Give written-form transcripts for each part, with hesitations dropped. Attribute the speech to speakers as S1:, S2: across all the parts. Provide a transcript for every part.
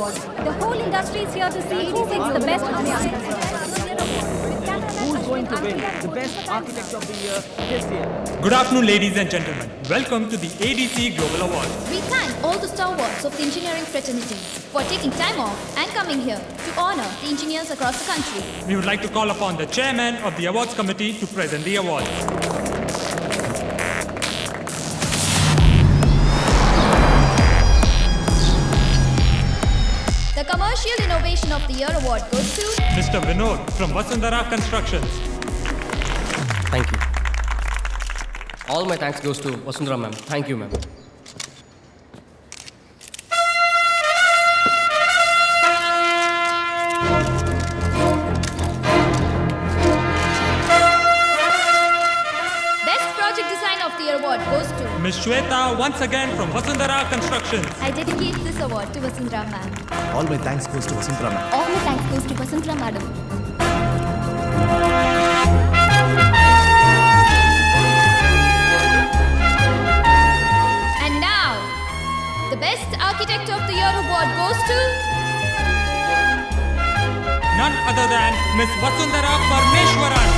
S1: Awards. The whole industry is here to see who wins the best architect.
S2: Who's going to win the best architect of the year this year?
S3: Good afternoon, ladies and gentlemen. Welcome to the ADC Global Awards.
S4: We thank all the stalwarts of the engineering fraternity for taking time off and coming here to honor the engineers across the country.
S3: We would like to call upon the chairman of the awards committee to present the awards.
S4: The Commercial Innovation of the Year award goes to
S3: Mr. Vinod from Vasundhara Constructions.
S5: Thank you. All my thanks goes to Vasundhara ma'am. Thank you, ma'am.
S4: Best Project Design of the Year award goes to
S3: Ms. Shweta once again from Vasundhara Constructions.
S4: I dedicate this award to Vasundhara ma'am.
S6: All my thanks goes to Vasundhara ma'am.
S4: All my thanks goes to Vasundhara madam. And now, the Best Architect of the Year award goes to
S3: None other than Ms. Vasundhara Parmeshwaran.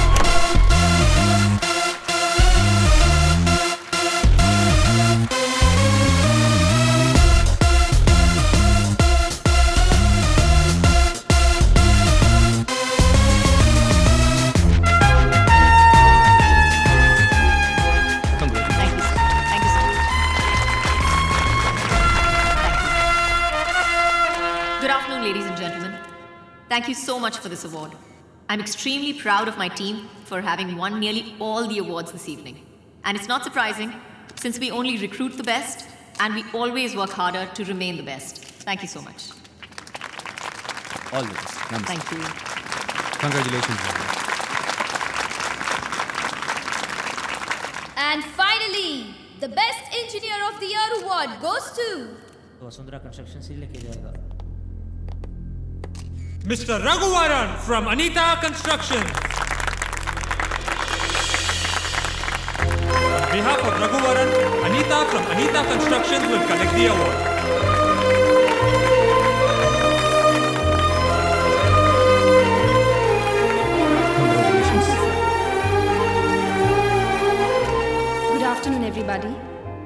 S7: Good afternoon, ladies and gentlemen. Thank you so much for this award. I'm extremely proud of my team for having won nearly all the awards this evening. And it's not surprising, since we only recruit the best and we always work harder to remain the best. Thank you so much.
S6: All the best. Namaste.
S7: Thank you.
S6: Congratulations.
S4: And finally, the Best Engineer of the Year award goes to
S2: Vasundhara construction से लेके जाएगा.
S3: Mr. Raghuvaran from Anita Constructions. On behalf of Raghuvaran, Anita from Anita Constructions will collect the award.
S1: Good afternoon, everybody.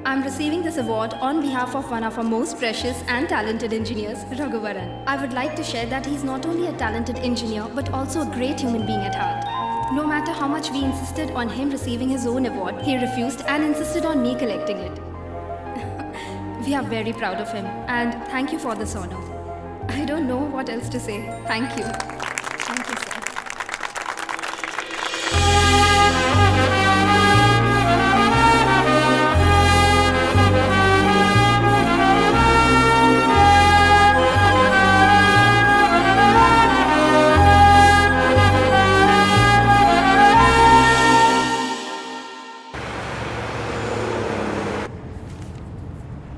S1: I'm receiving this award on behalf of one of our most precious and talented engineers, Raghuvaran. I would like to share that he's not only a talented engineer but also a great human being at heart. No matter how much we insisted on him receiving his own award, he refused and insisted on me collecting it. We are very proud of him and thank you for this honor. I don't know what else to say. Thank you. Thank you, sir.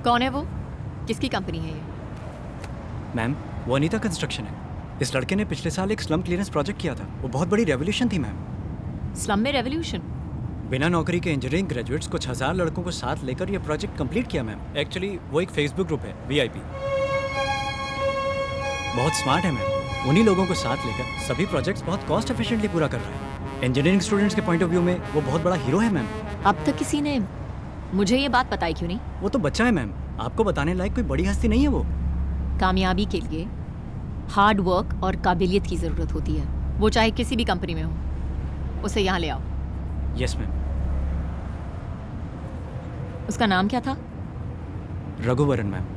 S7: कौन है वो? किसकी company है ये?
S8: Ma'am, वो Anita construction है। इस लड़के ने पिछले साल एक स्लम क्लियरेंस प्रोजेक्ट किया था। वो बहुत बड़ी रेवोल्यूशन थी मैम।
S7: स्लम में रेवोल्यूशन?
S8: बिना नौकरी के इंजीनियरिंग ग्रेजुएट्स कुछ 1000 लड़कों को साथ लेकर ये प्रोजेक्ट कंप्लीट किया मैम। एक्चुअली वो एक फेसबुक ग्रुप है, VIP। बहुत स्मार्ट है मैम। उन्हीं लोगों को साथ लेकर सभी प्रोजेक्ट्स बहुत कॉस्ट एफिशिएंटली पूरा कर रहा है। इंजीनियरिंग स्टूडेंट्स के पॉइंट ऑफ व्यू में वो बहुत बड़ा हीरो है मैम।
S7: अब तक किसी ने मुझे ये बात बताई क्यों नहीं?
S8: वो तो बच्चा है मैम, आपको बताने लायक कोई बड़ी हस्ती नहीं है वो।
S7: कामयाबी के लिए हार्ड वर्क और काबिलियत की ज़रूरत होती है, वो चाहे किसी भी कंपनी में हो। उसे यहाँ ले आओ।
S8: Yes ma'am.
S7: उसका नाम क्या था?
S8: रघुवरन मैम।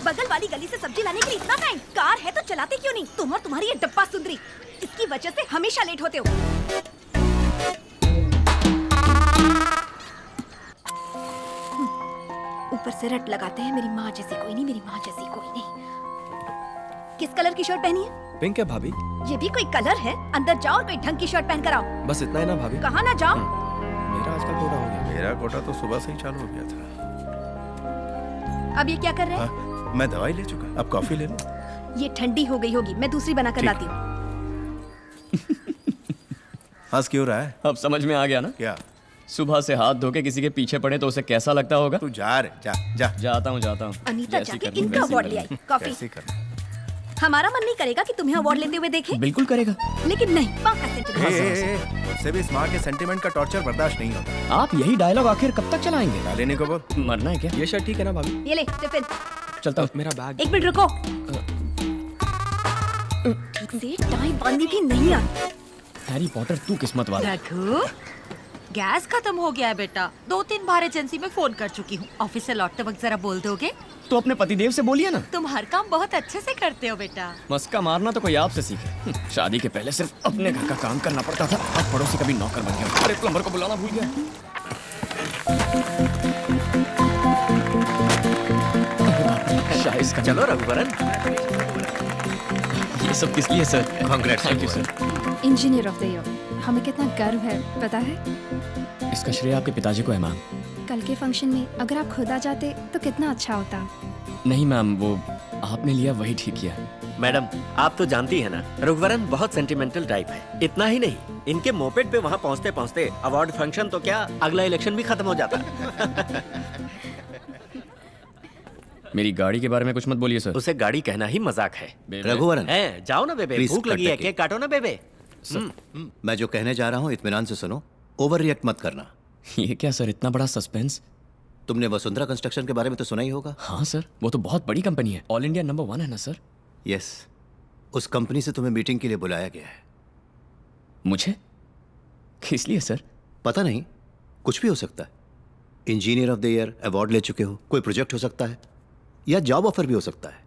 S1: बगल वाली गली से सब्जी लाने के लिए इतना टाइम? कार है तो चलाते क्यों नहीं? तुम और तुम्हारी ये डब्बा सुंदरी, इसकी वजह से हमेशा लेट होते हो। ऊपर से रट लगाते हैं, मेरी माँ जैसी कोई नहीं, मेरी माँ जैसी कोई नहीं।
S9: किस कलर की शर्ट पहनी है?
S6: पिंक है भाभी।
S9: ये भी कोई कलर है? अंदर जाओ और कोई ढंग की शर्ट पहन कर आओ।
S6: बस इतना ही ना भाभी।
S9: कहाँ ना जाओ?
S6: मेरा आज का कोटा हो गया।
S10: मेरा कोटा तो सुबह से ही चालू हो गया था।
S9: अब ये क्या कर रहे हैं?
S10: हाँ, मैं दवाई ले चुका, अब कॉफी ले लो।
S9: ये ठंडी हो गई होगी, मैं दूसरी बना कर
S10: ठीक।
S9: लाती हूँ।
S10: हंस क्यों रहा है?
S11: अब समझ में आ गया ना?
S10: क्या?
S11: सुबह से हाथ धो के किसी के पीछे पड़े तो उसे कैसा लगता होगा?
S10: तू जा रे, जा जा।
S11: जाता हूँ।
S9: अनीता
S11: जैसी
S9: जाके
S11: करनी
S9: इनका
S11: वैसी
S9: अवार्ड
S11: कर
S9: ले
S11: लूँ।
S9: आई। कॉफी।
S10: कैसे करना?
S9: हमारा मन नहीं करेगा कि तुम्हें अवार्ड लेते हुए देखें,
S11: बिल्कुल करेगा।
S9: लेकिन नहीं, पाका सेंटीमेंट।
S10: मुझसे भी इस माँ के सेंटीमेंट का टॉर्चर बर्दाश्त नहीं होता।
S11: आप यही डायलॉग आखिर कब तक चलाएंगे?
S10: क्या लेने को बोल?
S11: मरना है क्या?
S6: ये शर्ट ठीक है ना भाभी?
S9: ये ले टिफिन।
S11: चलता हूँ।
S6: मेरा बैग।
S9: एक मिनट रुको। ठीक से टाई बांधनी भी नहीं आती।
S11: हैरी पॉटर तू किस्मत वाला।
S12: रघु, गैस खत्म हो गया है बेटा। 2-3 बार एजेंसी में फोन कर चुकी हूँ। ऑफिस से लौटते वक्त जरा बोल दोगे?
S11: तो अपने पतिदेव से बोलिए ना।
S12: तुम हर काम बहुत अच्छे से करते हो बेटा।
S11: मस्का मारना तो कोई आपसे सीखे। शादी के पहले सिर्फ अपने घर का काम करना पड़ता था, अब पड़ोसी का भी नौकर बन गया। अरे प्लम्बर को बुलाना भूल गया। शाइस का
S2: चलो रघुवरन।
S11: ये सब किस लिए sir?
S10: Congrats.
S11: Thank you sir.
S1: Engineer of the year, हमें कितना गर्व है पता है?
S11: इसका श्रेय आपके पिताजी को है मैम।
S1: कल के फंक्शन में अगर आप खुद आ जाते तो कितना अच्छा होता।
S11: नहीं मैम, वो आपने लिया वही ठीक किया।
S2: मैडम, आप तो जानती है ना, रघुवरन बहुत सेंटिमेंटल टाइप है। इतना ही नहीं, इनके मोपेड पे वहाँ पहुँचते पहुँचते अवार्ड फंक्शन तो क्या, अगला इलेक्शन भी खत्म हो जाता।
S11: मेरी गाड़ी के बारे में कुछ मत बोलिए सर।
S2: उसे गाड़ी कहना ही मजाक है।
S13: रघुवरन,
S2: है, जाओ ना बेबे,
S13: Please
S2: भूख लगी
S13: cut
S2: है,
S13: the
S2: केक काटो ना बेबे।
S13: मैं जो कहने जा रहा हूँ इत्मीनान से सुनो, ओवर रिएक्ट मत करना।
S11: ये क्या सर, इतना बड़ा सस्पेंस?
S13: तुमने वसुंधरा कंस्ट्रक्शन के बारे में तो सुना ही होगा।
S11: हाँ सर, वो तो बहुत बड़ी कंपनी है, ऑल इंडिया नंबर 1 है ना सर?
S13: यस, उस कंपनी से तुम्हें मीटिंग के लिए बुलाया गया है।
S11: मुझे? किस लिए सर?
S13: पता नहीं, कुछ भी हो सकता है। Engineer of the year award ले चुके हो, कोई प्रोजेक्ट हो सकता है, या जॉब ऑफर भी हो सकता है।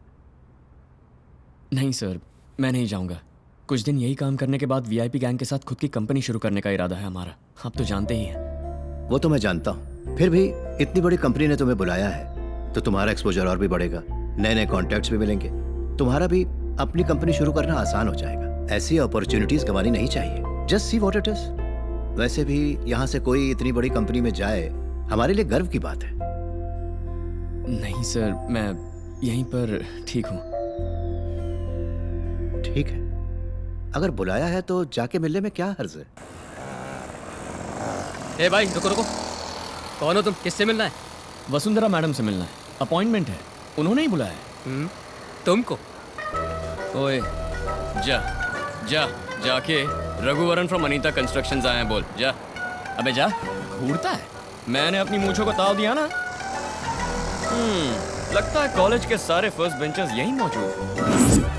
S11: नहीं सर, मैं नहीं जाऊंगा। कुछ दिन यही काम करने के बाद वीआईपी गैंग के साथ खुद की कंपनी शुरू करने का इरादा है हमारा। आप तो जानते ही हैं।
S13: वो तो मैं जानता हूँ, फिर भी इतनी बड़ी कंपनी ने तुम्हें बुलाया है तो तुम्हारा एक्सपोजर और भी बढ़ेगा, नए नए कॉन्टैक्ट्स भी मिलेंगे, तुम्हारा भी अपनी कंपनी शुरू करना आसान हो जाएगा। ऐसी अपॉर्चुनिटीज गंवानी नहीं चाहिए। Just see what it is. वैसे भी यहाँ से कोई इतनी बड़ी कंपनी में जाए हमारे लिए गर्व की बात है।
S11: नहीं सर, मैं यहीं पर ठीक हूँ।
S13: ठीक है, अगर बुलाया है तो जाके मिलने में क्या हर्ज है।
S5: ए भाई रुको रुको, कौन हो तुम? किससे मिलना है?
S11: वसुंधरा मैडम से मिलना है, अपॉइंटमेंट है, उन्होंने ही बुलाया है।
S5: तुमको?
S11: ओए जा जा जाके रघुवरन फ्रॉम अनीता कंस्ट्रक्शंस आए हैं बोल। जा अबे जा। घूरता है। मैंने अपनी मूंछों को ताव दिया ना। लगता है कॉलेज के सारे फर्स्ट बेंचर्स यहीं मौजूद।